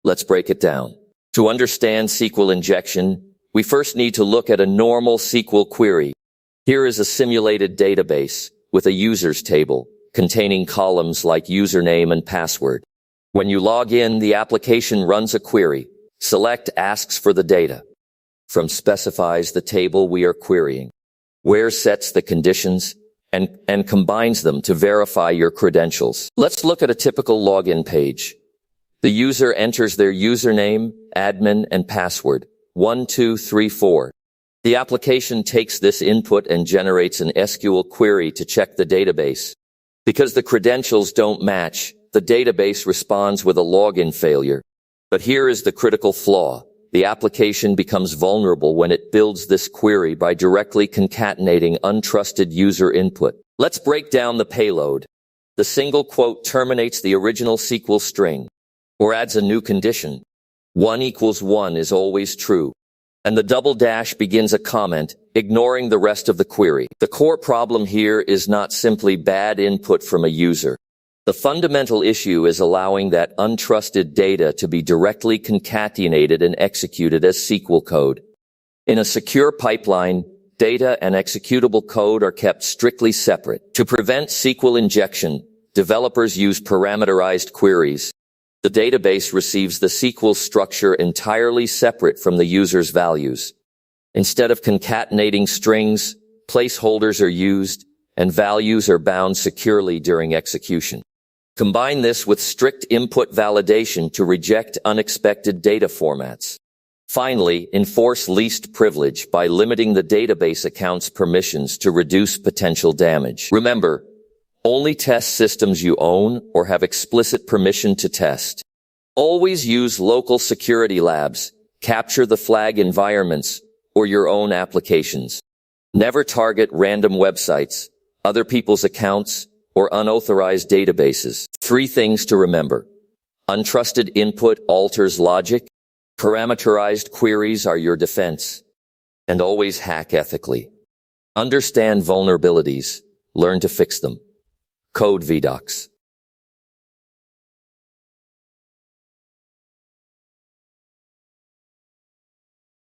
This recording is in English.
Let's break it down. To understand SQL injection, we first need to look at a normal SQL query. Here is a simulated database with a users table containing columns like username and password. When you log in, the application runs a query. Select asks for the data. From specifies the table we are querying. Where sets the conditions and combines them to verify your credentials. Let's look at a typical login page. The user enters their username, admin, and password, 1234. The application takes this input and generates an SQL query to check the database. Because the credentials don't match, the database responds with a login failure. But here is the critical flaw. The application becomes vulnerable when it builds this query by directly concatenating untrusted user input. Let's break down the payload. The single quote terminates the original SQL string, or adds a new condition. 1 = 1 is always true. And the double dash begins a comment, ignoring the rest of the query. The core problem here is not simply bad input from a user. The fundamental issue is allowing that untrusted data to be directly concatenated and executed as SQL code. In a secure pipeline, data and executable code are kept strictly separate. To prevent SQL injection, developers use parameterized queries. The database receives the SQL structure entirely separate from the user's values. Instead of concatenating strings, placeholders are used, and values are bound securely during execution. Combine this with strict input validation to reject unexpected data formats. Finally, enforce least privilege by limiting the database account's permissions to reduce potential damage. Remember, only test systems you own or have explicit permission to test. Always use local security labs, capture the flag environments, or your own applications. Never target random websites, other people's accounts, or unauthorized databases. 3 things to remember. Untrusted input alters logic. Parameterized queries are your defense. And always hack ethically. Understand vulnerabilities. Learn to fix them. CodeVedox.